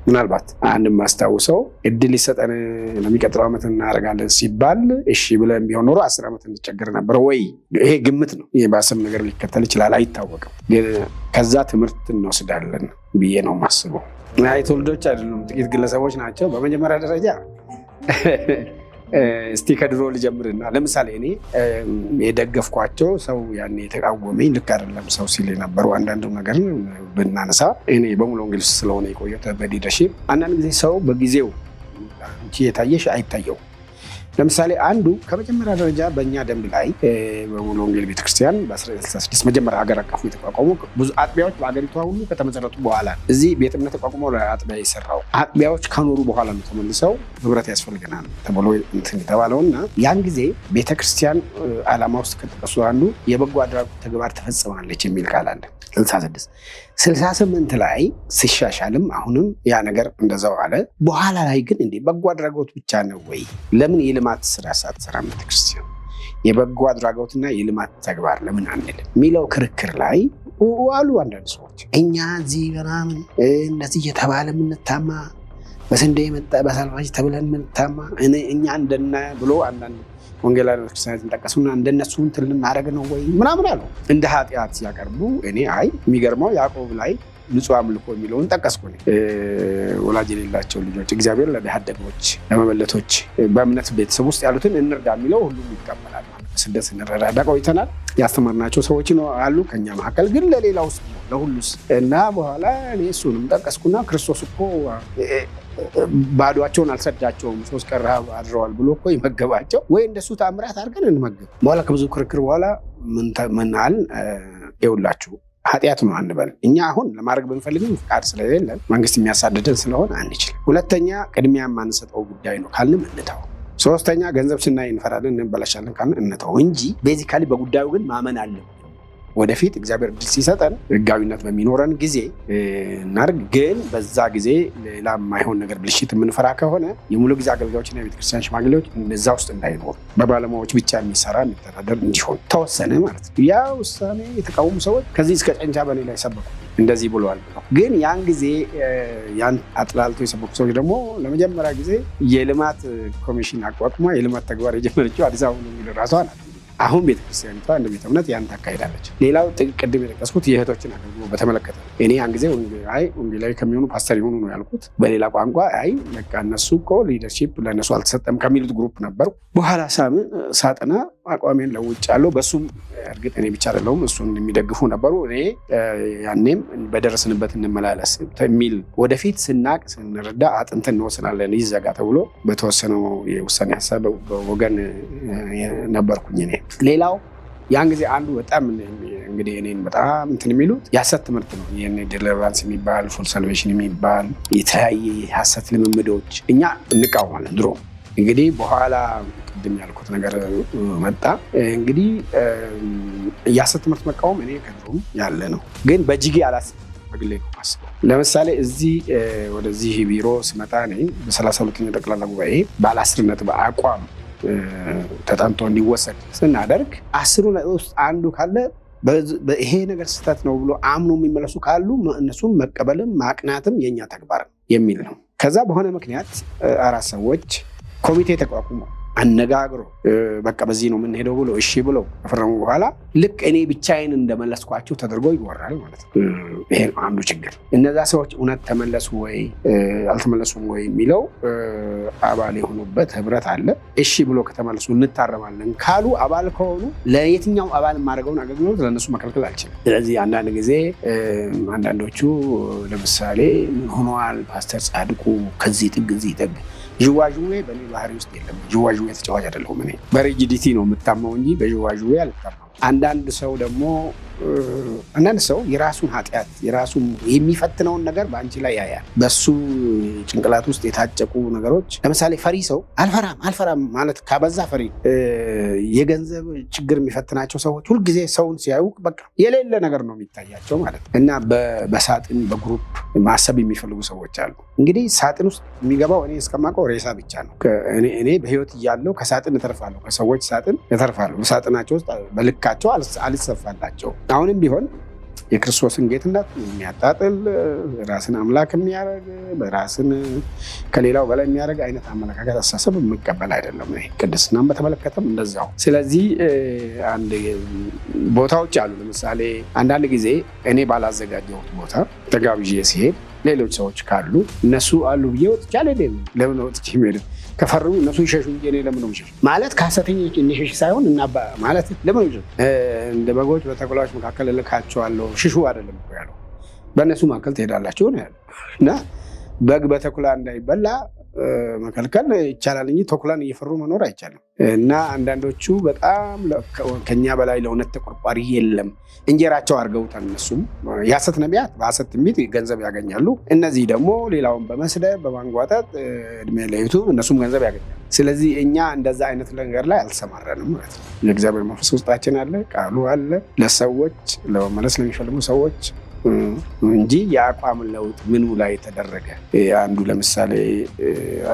Speaker 1: ምናልባት አንድ የማስታውሰው እድል ይሰጠን ለሚቀጥለው ዓመት እናደርጋለን ሲባል እሺ ብለን ቢሆን ኖሮ 10 ዓመት እንቸገር ነበር ወይ? ይሄ ግምት ነው። የባሰም ነገር ሊከተል ይችላል፣ አይታወቅም። ግን ከዛ ትምህርት እንወስዳለን ብዬ ነው የማስበው። ትውልዶች አይደሉም፣ ጥቂት ግለሰቦች ናቸው። በመጀመሪያ ደረጃ እስቲ ከድሮ ልጀምርና ለምሳሌ እኔ የደገፍኳቸው ሰው ያኔ የተቃወመኝ ልክ አይደለም ሰው ሲል የነበሩ አንዳንዱ ነገር ብናነሳ እኔ በሙሉ ወንጌል ስለሆነ የቆየሁት በሊደርሺፕ አንዳንድ ጊዜ ሰው በጊዜው አንቺ የታየሽ አይታየው። ለምሳሌ አንዱ ከመጀመሪያ ደረጃ በእኛ ደንብ ላይ በሙሉ ወንጌል ቤተክርስቲያን በ1966 መጀመሪያ ሀገር አቀፉ የተቋቋሙ ብዙ አጥቢያዎች በሀገሪቷ ሁሉ ከተመሰረቱ በኋላ እዚህ ቤተ እምነት ተቋቁመው ለአጥቢያ የሰራው አጥቢያዎች ከኖሩ በኋላ ነው ተመልሰው ህብረት ያስፈልገናል ተብሎ እንትን የተባለው እና ያን ጊዜ ቤተክርስቲያን ዓላማ ውስጥ ከጠቀሱ አንዱ የበጎ አድራጎት ተግባር ተፈጽማለች የሚል ቃል አለ። 68 ላይ ሲሻሻልም አሁንም ያ ነገር እንደዛው አለ። በኋላ ላይ ግን እንዴ በጎ አድራጎት ብቻ ነው ወይ? ለምን የልማት ስራ ሳትሰራ ቤተክርስቲያን የበጎ አድራጎትና የልማት ተግባር ለምን አንልም የሚለው ክርክር ላይ አሉ አንዳንድ ሰዎች። እኛ እዚህ ምናምን እንደዚህ እየተባለ የምንታማ በስንዴ የመጣ በሳልቫጅ ተብለን የምንታማ እኛ እንደነ ብሎ አንዳንድ ወንጌላውያን ክርስቲያኖችን ጠቀሱና እንደነሱ እንትን ልናደርግ ነው ወይ ምናምን አሉ። እንደ ኃጢአት ሲያቀርቡ እኔ የሚገርመው ያዕቆብ ላይ ንጹህ አምልኮ የሚለውን ጠቀስኩ። ወላጅ የሌላቸው ልጆች እግዚአብሔር ለድሃ አደጎች፣ ለመበለቶች በእምነት ቤተሰብ ውስጥ ያሉትን እንርዳ የሚለው ሁሉም ይቀበላል። ስደት እንረዳዳ ቆይተናል። ያስተማርናቸው ሰዎች አሉ ከኛ መካከል ግን ለሌላ ውስጥ ለሁሉስ እና በኋላ እኔ እሱንም ጠቀስኩና ክርስቶስ እኮ ባዷቸውን አልሰዳቸውም 3 ቀን ረሃብ አድረዋል ብሎ እኮ ይመገባቸው ወይ እንደሱ ታምራት አድርገን እንመገብ። በኋላ ከብዙ ክርክር በኋላ ምን አልን? ይኸውላችሁ ኃጢአት ነው አንበል። እኛ አሁን ለማድረግ ብንፈልግም ፍቃድ ስለሌለን መንግስት የሚያሳድደን ስለሆነ አንችልም። ሁለተኛ ቅድሚያ የማንሰጠው ጉዳይ ነው ካልንም እንተው። ሶስተኛ ገንዘብ ስናይ እንፈራለን እንበላሻለን ካልን እንተው እንጂ ቤዚካሊ በጉዳዩ ግን ማመን አለ። ወደፊት እግዚአብሔር ድል ሲሰጠን ህጋዊነት በሚኖረን ጊዜ እናድርግ። ግን በዛ ጊዜ ሌላ የማይሆን ነገር ብልሽት የምንፈራ ከሆነ የሙሉ ጊዜ አገልጋዮችና የቤተክርስቲያን ሽማግሌዎች እነዛ ውስጥ እንዳይኖሩ በባለሙያዎች ብቻ የሚሰራ የሚተዳደር እንዲሆን ተወሰነ ማለት ነው። ያ ውሳኔ የተቃወሙ ሰዎች ከዚህ እስከ ጨንቻ በኔ ላይ ሰበኩ። እንደዚህ ብለዋል ብለው ግን ያን ጊዜ ያን አጥላልቶ የሰበኩ ሰዎች ደግሞ ለመጀመሪያ ጊዜ የልማት ኮሚሽን አቋቁማ የልማት ተግባር የጀመረችው አዲስ አበባ ነው የሚል ራሷ ናት። አሁን ቤተክርስቲያኒቷ እንደ ቤተ እምነት ያን ታካሂዳለች። ሌላው ቅድም የጠቀስኩት የእህቶችን አገልግሎት በተመለከተ እኔ ያን ጊዜ ወንጌላዊ ከሚሆኑ ፓስተር የሆኑ ነው ያልኩት። በሌላ ቋንቋ በቃ እነሱ እኮ ሊደርሺፕ ለእነሱ አልተሰጠም ከሚሉት ግሩፕ ነበሩ። በኋላ ሳጠና አቋሜን ለውጫለሁ። በሱም እርግጥ እኔ ብቻ አይደለሁም እሱን የሚደግፉ ነበሩ። እኔ ያኔም በደረስንበት እንመላለስ የሚል ወደፊት ስናቅ ስንረዳ አጥንተን እንወስናለን ይዘጋ ተብሎ በተወሰነው የውሳኔ ሀሳብ በወገን ነበርኩኝ እኔ። ሌላው ያን ጊዜ አንዱ በጣም እንግዲህ እኔን በጣም እንትን የሚሉት የሐሰት ትምህርት ነው። ይህን ዲሊቨራንስ የሚባል ፉል ሳልቬሽን የሚባል የተለያየ ሐሰት ልምምዶች እኛ እንቃወማለን ድሮ። እንግዲህ በኋላ ቅድም ያልኩት ነገር መጣ። እንግዲህ የሐሰት ትምህርት መቃወም እኔ ከድሮም ያለ ነው፣ ግን በእጅጌ አላስብም። በግሌ ነው የማስበው። ለምሳሌ እዚህ ወደዚህ ቢሮ ስመጣ እኔ በ32ኛው ጠቅላላ ጉባኤ ባለ 10 ነጥብ አቋም ተጠንቶ እንዲወሰድ ስናደርግ 10 ነጥብ ውስጥ አንዱ ካለ ይሄ ነገር ስህተት ነው ብሎ አምኖ የሚመለሱ ካሉ እነሱም መቀበልም ማቅናትም የኛ ተግባር የሚል ነው። ከዛ በሆነ ምክንያት 4 ሰዎች ኮሚቴ ተቋቁሞ አነጋግሮ በቃ በዚህ ነው የምንሄደው ብሎ እሺ ብሎ ከፈረሙ በኋላ ልክ እኔ ብቻዬን እንደመለስኳቸው ተደርጎ ይወራል ማለት ነው። ይሄ ነው አንዱ ችግር። እነዛ ሰዎች እውነት ተመለሱ ወይ አልተመለሱም ወይ የሚለው አባል የሆኑበት ህብረት አለ። እሺ ብሎ ከተመለሱ እንታረማለን ካሉ አባል ከሆኑ ለየትኛው አባል የማደርገውን አገልግሎት ለእነሱ መከልከል አልችልም። ስለዚህ አንዳንድ ጊዜ አንዳንዶቹ ለምሳሌ ምን ሆነዋል ፓስተር ጻድቁ ከዚህ ጥግ እዚህ ጥግ ዥዋዥዌ በእኔ ባህሪ ውስጥ የለም። ዥዋዥዌ ተጫዋች አይደለሁም። እኔ በሪጂዲቲ ነው የምታማው እንጂ በዥዋዥዌ አልታማም። አንዳንድ ሰው የራሱን ኃጢአት የራሱን የሚፈትነውን ነገር በአንቺ ላይ ያያል። በሱ ጭንቅላት ውስጥ የታጨቁ ነገሮች፣ ለምሳሌ ፈሪ ሰው አልፈራም ማለት ካበዛ ፈሪ። የገንዘብ ችግር የሚፈትናቸው ሰዎች ሁልጊዜ ሰውን ሲያዩ በቃ የሌለ ነገር ነው የሚታያቸው ማለት ነው። እና በሳጥን በግሩፕ ማሰብ የሚፈልጉ ሰዎች አሉ። እንግዲህ ሳጥን ውስጥ የሚገባው እኔ እስከማውቀው ሬሳ ብቻ ነው። እኔ በህይወት እያለሁ ከሳጥን እተርፋለሁ፣ ከሰዎች ሳጥን እተርፋለሁ። በሳጥናቸው ውስጥ በልካቸው አልሰፋላቸው። አሁንም ቢሆን የክርስቶስን ጌትነት የሚያጣጥል ራስን አምላክ የሚያደርግ በራስን ከሌላው በላይ የሚያደርግ አይነት አመለካከት አስተሳሰብ የምቀበል አይደለም። ቅድስናን በተመለከተም እንደዚያው። ስለዚህ አንድ ቦታዎች አሉ። ለምሳሌ አንዳንድ ጊዜ እኔ ባላዘጋጀሁት ቦታ ተጋብዤ ሲሄድ ሌሎች ሰዎች ካሉ እነሱ አሉ ብዬ ወጥቼ አልሄድም። ለምን ወጥቼ ሄድ? ከፈሩ እነሱ ይሸሹ እንጂ እኔ ለምን ነው የምሸሽ? ማለት ከሐሰተኞች እንሸሽ ሳይሆን ማለት ለምን ነው እንደ በጎች በተኩላዎች መካከል እልካቸዋለሁ ሽሹ አይደለም እኮ ያለው። በእነሱ መካከል ትሄዳላችሁ ነው ያለው። እና በግ በተኩላ እንዳይበላ መከልከል ይቻላል እንጂ ተኩላን እየፈሩ መኖር አይቻልም። እና አንዳንዶቹ በጣም ከኛ በላይ ለእውነት ተቆርቋሪ የለም እንጀራቸው አድርገውታል። እነሱም የሐሰት ነቢያት በሐሰት ትንቢት ገንዘብ ያገኛሉ። እነዚህ ደግሞ ሌላውን በመስደብ በማንጓጠጥ እድሜ ለዩቱብ እነሱም ገንዘብ ያገኛሉ። ስለዚህ እኛ እንደዛ አይነት ነገር ላይ አልተሰማረንም ማለት ነው። የእግዚአብሔር መንፈስ ውስጣችን አለ፣ ቃሉ አለ፣ ለሰዎች ለመመለስ ለሚፈልጉ ሰዎች እንጂ የአቋም ለውጥ ምኑ ላይ ተደረገ? አንዱ ለምሳሌ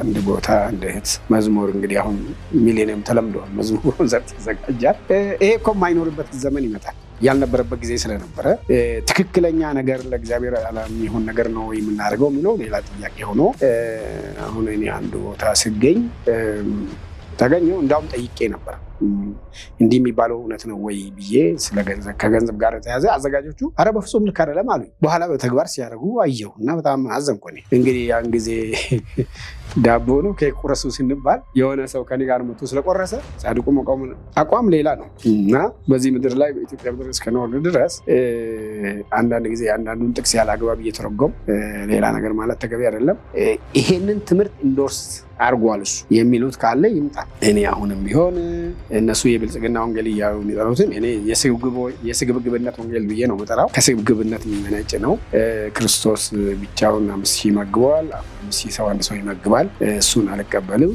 Speaker 1: አንድ ቦታ አንድ እህት መዝሙር እንግዲህ አሁን ሚሌኒየም ተለምደዋል፣ መዝሙር ኮንሰርት ይዘጋጃል። ይሄ እኮ የማይኖርበት ዘመን ይመጣል። ያልነበረበት ጊዜ ስለነበረ ትክክለኛ ነገር ለእግዚአብሔር የሚሆን ነገር ነው የምናደርገው የሚለው ሌላ ጥያቄ ሆኖ አሁን እኔ አንዱ ቦታ ስገኝ ተገኘው እንዳውም ጠይቄ ነበር እንዲህ የሚባለው እውነት ነው ወይ ብዬ ከገንዘብ ጋር የተያዘ አዘጋጆቹ አረ በፍጹም ልክ አይደለም አሉኝ። በኋላ በተግባር ሲያደርጉ አየሁ እና በጣም አዘንኩ። እንግዲህ ያን ጊዜ ዳቦ ነው ኬክ ቁረሱ ስንባል የሆነ ሰው ከኔ ጋር መጥቶ ስለቆረሰ ጻድቁ አቋም ሌላ ነው እና በዚህ ምድር ላይ በኢትዮጵያ ምድር እስከኖር ድረስ አንዳንድ ጊዜ አንዳንዱን ጥቅስ ያለ አግባብ እየተረጎም ሌላ ነገር ማለት ተገቢ አይደለም። ይሄንን ትምህርት ኢንዶርስ አርጓል እሱ የሚሉት ካለ ይምጣ። እኔ አሁንም ቢሆን እነሱ የብልጽግና ወንጌል እያሉ የሚጠሩትን እኔ የስግብግብነት ወንጌል ብዬ ነው የምጠራው። ከስግብግብነት የሚመነጭ ነው። ክርስቶስ ብቻውን 5,000 ይመግበዋል፣ 5,000 ሰው አንድ ሰው ይመግባል። እሱን አልቀበልም።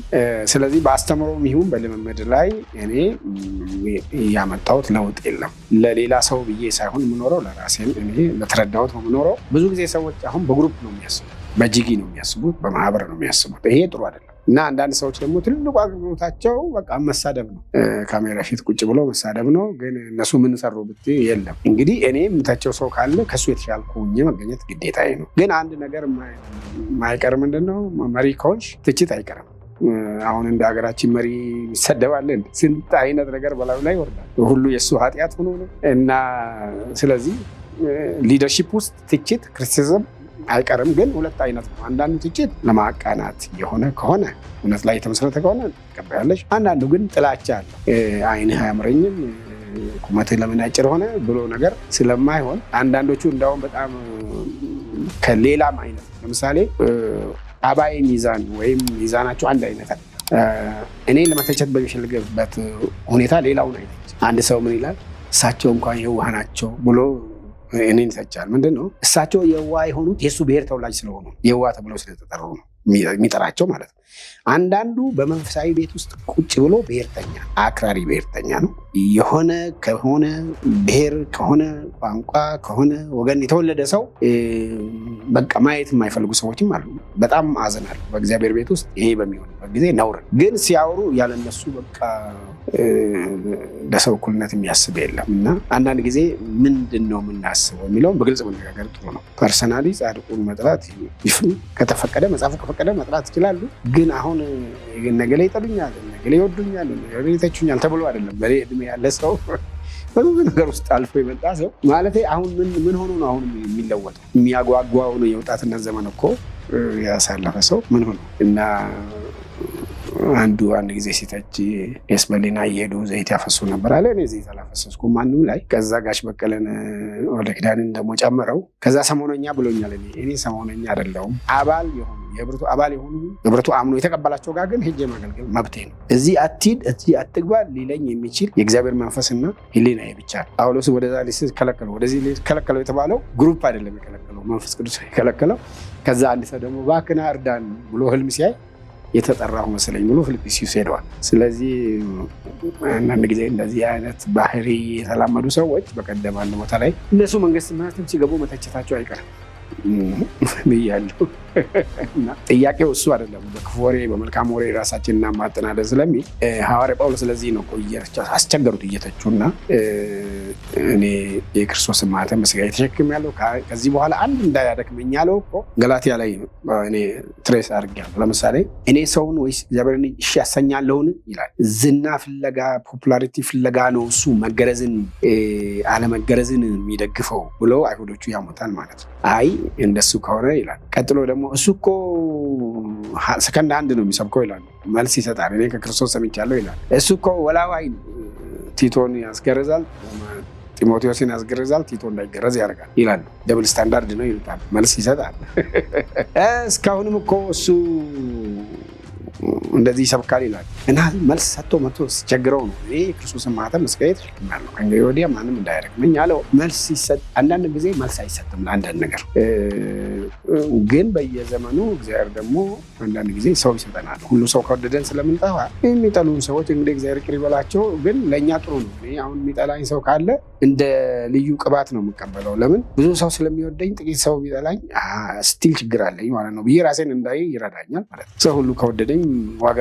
Speaker 1: ስለዚህ በአስተምሮም ይሁን በልምምድ ላይ እኔ ያመጣሁት ለውጥ የለም። ለሌላ ሰው ብዬ ሳይሆን የምኖረው ለራሴን እኔ ለተረዳሁት ነው የምኖረው። ብዙ ጊዜ ሰዎች አሁን በግሩፕ ነው የሚያስቡት፣ በጂጊ ነው የሚያስቡት፣ በማህበር ነው የሚያስቡት። ይሄ ጥሩ አይደለም። እና አንዳንድ ሰዎች ደግሞ ትልቁ አገልግሎታቸው በቃ መሳደብ ነው። ካሜራ ፊት ቁጭ ብሎ መሳደብ ነው። ግን እነሱ ምን ሰሩ ብትይ የለም። እንግዲህ እኔ የምታቸው ሰው ካለ ከሱ የተሻልኩ ሆኜ መገኘት ግዴታዬ ነው። ግን አንድ ነገር ማይቀር ምንድነው? መሪ ከሆንሽ ትችት አይቀርም። አሁን እንደ ሀገራችን መሪ ይሰደባለን። ስንት አይነት ነገር በላዩ ላይ ይወርዳል። ሁሉ የእሱ ኃጢአት ሆኖ ነው። እና ስለዚህ ሊደርሺፕ ውስጥ ትችት ክሪቲሲዝም አይቀርም። ግን ሁለት አይነት ነው። አንዳንዱ ትችት ለማቃናት የሆነ ከሆነ እውነት ላይ የተመሰረተ ከሆነ ትቀበያለሽ። አንዳንዱ ግን ጥላቻ አለ። ዓይንህ አያምረኝም፣ ቁመትህ ለምን አጭር ሆነ ብሎ ነገር ስለማይሆን አንዳንዶቹ እንዳውም በጣም ከሌላም አይነት ለምሳሌ አባይ ሚዛን ወይም ሚዛናቸው አንድ አይነት እኔ ለመተቸት በሚፈልግበት ሁኔታ ሌላውን አይነት አንድ ሰው ምን ይላል? እሳቸው እንኳን የዋህ ናቸው ብሎ እኔን ይተቻል። ምንድን ነው እሳቸው የዋህ የሆኑት የእሱ ብሔር ተወላጅ ስለሆኑ የዋህ ተብለው ስለተጠሩ ነው የሚጠራቸው ማለት ነው። አንዳንዱ በመንፈሳዊ ቤት ውስጥ ቁጭ ብሎ ብሔርተኛ አክራሪ ብሔርተኛ ነው። የሆነ ከሆነ ብሔር ከሆነ ቋንቋ ከሆነ ወገን የተወለደ ሰው በቃ ማየት የማይፈልጉ ሰዎችም አሉ። በጣም አዝናለሁ። በእግዚአብሔር ቤት ውስጥ ይሄ በሚሆንበት ጊዜ ነውር። ግን ሲያወሩ ያለነሱ በቃ ለሰው እኩልነት የሚያስብ የለም። እና አንዳንድ ጊዜ ምንድን ነው የምናስበው የሚለውን በግልጽ መነጋገር ጥሩ ነው። ፐርሰናሊ ጻድቁን መጥራት ከተፈቀደ መጽሐፉ ከፈቀደ መጥራት ይችላሉ። ግን አሁን ነገሌ ይጠሉኛል፣ ነገሌ ይወዱኛል፣ ነገሌ ይተቹኛል ተብሎ አይደለም። በኔ እድሜ ያለ ሰው በብዙ ነገር ውስጥ አልፎ የመጣ ሰው ማለት አሁን ምን ሆኖ ነው አሁን የሚለወጠው? የሚያጓጓው ነው የወጣትነት ዘመን እኮ ያሳለፈ ሰው ምን ሆኖ እና አንድ ጊዜ ሲተች የስበሌና እየሄዱ ዘይት ያፈሱ ነበር አለ። እኔ ዘይት አላፈሰስኩም ማንም ላይ። ከዛ ጋሽ በቀለን ወደ ኪዳንን ደግሞ ጨምረው ከዛ ሰሞነኛ ብሎኛል። እኔ ሰሞነኛ አይደለሁም። አባል የሆኑ የህብረቱ አባል የሆኑ ህብረቱ አምኖ የተቀበላቸው ጋር ግን ሄጄ ማገልገል መብቴ ነው። እዚህ አትሂድ እዚህ አትግባ ሊለኝ የሚችል የእግዚአብሔር መንፈስና ህሊናዬ ብቻ ነው። ጳውሎስ ወደዛ ሊከለከለው ወደዚህ ሊከለከለው የተባለው ግሩፕ አይደለም የከለከለው፣ መንፈስ ቅዱስ የከለከለው። ከዛ አንድ ሰው ደግሞ እባክህና እርዳን ብሎ ህልም ሲያይ የተጠራሁ መሰለኝ ብሎ ፊልጵስዩስ ሄደዋል። ስለዚህ አንዳንድ ጊዜ እንደዚህ አይነት ባህሪ የተላመዱ ሰዎች በቀደም አንድ ቦታ ላይ እነሱ መንግስት ማለትም ሲገቡ መተቸታቸው አይቀርም ብያለሁ። እና ጥያቄው እሱ አይደለም፣ በክፉ ወሬ በመልካም ወሬ ራሳችንን እናማጥናለን ስለሚል ሐዋርያ ጳውሎስ ስለዚህ ነው አስቸገሩት እየተቹ እና እኔ የክርስቶስን ማኅተም በሥጋዬ ተሸክሜያለሁ ከዚህ በኋላ አንድ እንዳያደክመኝ ያለው እኮ ገላትያ ላይ እኔ ትሬስ አድርጌያለሁ። ለምሳሌ እኔ ሰውን ወይስ እግዚአብሔርን እሺ ያሰኛለሁን ይላል። ዝና ፍለጋ ፖፑላሪቲ ፍለጋ ነው እሱ መገረዝን አለመገረዝን የሚደግፈው ብሎ አይሁዶቹ ያሞታል ማለት ነው። አይ እንደሱ ከሆነ ይላል። ቀጥሎ ደግሞ እሱ እኮ ሰከንድ አንድ ነው የሚሰብከው ይላል። መልስ ይሰጣል። እኔ ከክርስቶስ ሰምቻለሁ ይላል። እሱ እኮ ወላዋይ ቲቶን ያስገርዛል፣ ጢሞቴዎስን ያስገርዛል፣ ቲቶ እንዳይገረዝ ያደርጋል ይላል። ደብል ስታንዳርድ ነው ይሉታል። መልስ ይሰጣል። እስካሁንም እኮ እሱ እንደዚህ ይሰብካል ይላል እና መልስ ሰጥቶ መጥቶ ሲቸግረው ነው እኔ ክርስቶስን ማኅተም በሥጋዬ ተሸክሜያለሁ ከእንግዲህ ወዲያ ማንም እንዳያደክመኝ ያለው። መልስ ይሰጥ። አንዳንድ ጊዜ መልስ አይሰጥም ለአንዳንድ ነገር፣ ግን በየዘመኑ እግዚአብሔር ደግሞ አንዳንድ ጊዜ ሰው ይሰጠናል። ሁሉ ሰው ከወደደን ስለምንጠፋ የሚጠሉን ሰዎች እንግዲህ እግዚአብሔር ይቅር ይበላቸው፣ ግን ለእኛ ጥሩ ነው። እኔ አሁን የሚጠላኝ ሰው ካለ እንደ ልዩ ቅባት ነው የምቀበለው። ለምን ብዙ ሰው ስለሚወደኝ ጥቂት ሰው ቢጠላኝ ስቲል ችግር አለኝ ማለት ነው ብዬ ራሴን እንዳይ ይረዳኛል ማለት ነው። ሰው ሁሉ ከወደደኝ ዋጋ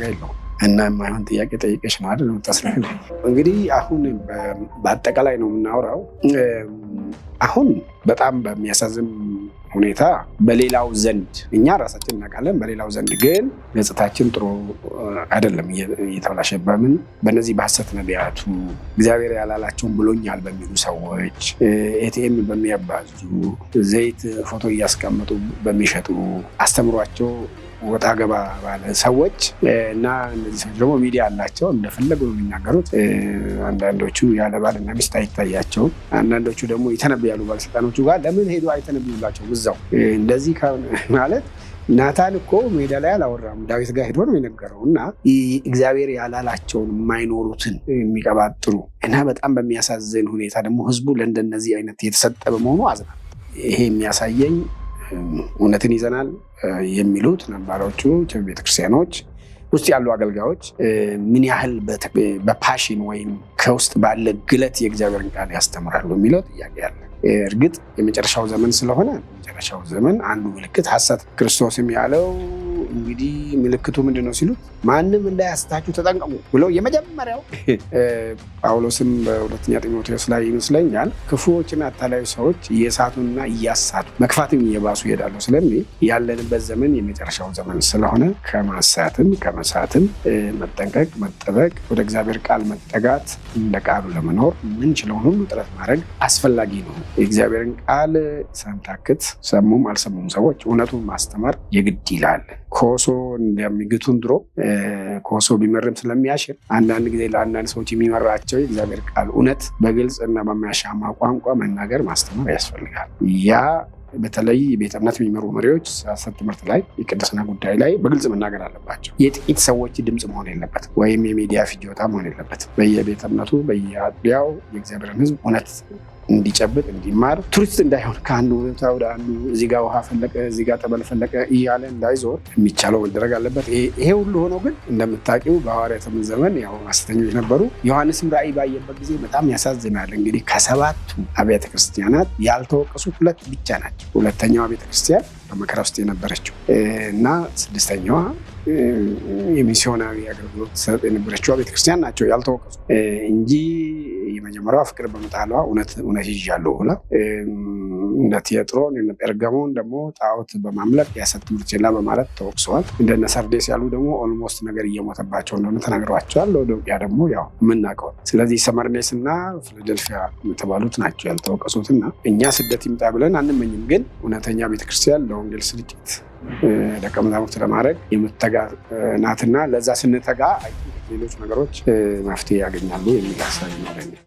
Speaker 1: የለውም። እና የማይሆን ጥያቄ ጠይቀሽ ነው አይደል የምታስረክል። እንግዲህ አሁን በአጠቃላይ ነው የምናወራው። አሁን በጣም በሚያሳዝን ሁኔታ በሌላው ዘንድ እኛ ራሳችን እናውቃለን፣ በሌላው ዘንድ ግን ገጽታችን ጥሩ አይደለም፣ እየተበላሸ በእነዚህ በሐሰት ነቢያቱ እግዚአብሔር ያላላቸውን ብሎኛል በሚሉ ሰዎች፣ ኤቲኤም በሚያባዙ ዘይት ፎቶ እያስቀመጡ በሚሸጡ አስተምሯቸው ወጣ ገባ ባለ ሰዎች እና እነዚህ ሰዎች ደግሞ ሚዲያ አላቸው፣ እንደፈለጉ ነው የሚናገሩት። አንዳንዶቹ ያለ ባልና ሚስት አይታያቸውም። አንዳንዶቹ ደግሞ ይተነብያሉ ባለስልጣኖቹ ጋር። ለምን ሄዱ አይተነብዩላቸው? እዛው እንደዚህ ማለት ናታን እኮ ሜዳ ላይ አላወራም፣ ዳዊት ጋር ሄዶ ነው የነገረው። እና እግዚአብሔር ያላላቸውን የማይኖሩትን የሚቀባጥሩ እና በጣም በሚያሳዝን ሁኔታ ደግሞ ህዝቡ ለእንደነዚህ አይነት የተሰጠ በመሆኑ አዝናል። ይሄ የሚያሳየኝ እውነትን ይዘናል የሚሉት ነባሮቹ ቤተክርስቲያኖች ውስጥ ያሉ አገልጋዮች ምን ያህል በፓሽን ወይም ከውስጥ ባለ ግለት የእግዚአብሔርን ቃል ያስተምራሉ የሚለው ጥያቄ አለ። እርግጥ የመጨረሻው ዘመን ስለሆነ የመጨረሻው ዘመን አንዱ ምልክት ሐሰት ክርስቶስም ያለው እንግዲህ ምልክቱ ምንድን ነው ሲሉት ማንም እንዳያስታችሁ ተጠንቀቁ ብለው የመጀመሪያው ጳውሎስም በሁለተኛ ጢሞቴዎስ ላይ ይመስለኛል ክፉዎችና አታላዩ ሰዎች እየሳቱና እያሳቱ መክፋትም እየባሱ ይሄዳሉ ስለሚል ያለንበት ዘመን የመጨረሻው ዘመን ስለሆነ ከማሳትም ከመሳትም መጠንቀቅ፣ መጠበቅ፣ ወደ እግዚአብሔር ቃል መጠጋት፣ እንደ ቃሉ ለመኖር ምንችለውን ሁሉ ጥረት ማድረግ አስፈላጊ ነው። የእግዚአብሔርን ቃል ሳንታክት ሰሙም አልሰሙም ሰዎች እውነቱን ማስተማር የግድ ይላል። ኮሶ እንደሚግቱን ድሮ ኮሶ ቢመርም ስለሚያሽር አንዳንድ ጊዜ ለአንዳንድ ሰዎች የሚመራቸው የእግዚአብሔር ቃል እውነት በግልጽ እና በሚያሻማ ቋንቋ መናገር ማስተማር ያስፈልጋል። ያ በተለይ ቤተ እምነት የሚመሩ መሪዎች ሐሰት ትምህርት ላይ የቅድስና ጉዳይ ላይ በግልጽ መናገር አለባቸው። የጥቂት ሰዎች ድምፅ መሆን የለበትም፣ ወይም የሚዲያ ፍጆታ መሆን የለበትም። በየቤተ እምነቱ በየአጥቢያው የእግዚአብሔርን ሕዝብ እውነት እንዲጨብጥ እንዲማር፣ ቱሪስት እንዳይሆን ከአንዱ ቦታ ወደ አንዱ እዚህ ጋር ውሃ ፈለቀ እዚህ ጋር ጠበል ፈለቀ እያለ እንዳይዞር የሚቻለው መደረግ አለበት። ይሄ ሁሉ ሆኖ ግን እንደምታውቂው በሐዋርያት ዘመን ያው ሐሰተኞች ነበሩ። ዮሐንስም ራእይ ባየበት ጊዜ በጣም ያሳዝናል። እንግዲህ ከ7ቱ አብያተ ክርስቲያናት ያልተወቀሱት 2 ብቻ ናቸው። ሁለተኛዋ ቤተክርስቲያን በመከራ ውስጥ የነበረችው እና 6ኛዋ የሚስዮናዊ አገልግሎት ሰጥ የነበረችው ቤተክርስቲያን ናቸው ያልተወቀሱ እንጂ የመጀመሪያዋ ፍቅር በመጣሏ እውነት ይዣለሁ ብላ እንደ ቴዎጥሮን እንደ ጴርጋሞን ደግሞ ጣዖት በማምለክ የሐሰት ትምህርት ችላ በማለት ተወቅሰዋል። እንደነ ሰርዴስ ያሉ ደግሞ ኦልሞስት ነገር እየሞተባቸው እንደሆነ ተናግረዋቸዋል። ሎዶቅያ ደግሞ ያው የምናውቀው። ስለዚህ ሰመርኔስ እና ፊላደልፊያ የተባሉት ናቸው ያልተወቀሱትና እኛ ስደት ይምጣ ብለን አንመኝም። ግን እውነተኛ ቤተክርስቲያን ለወንጌል ስርጭት ደቀ መዛሙርት ለማድረግ የምትተጋ ናትና ለዛ ስንተጋ ሌሎች ነገሮች መፍትሄ ያገኛሉ የሚል ሀሳብ ይኖረኛል።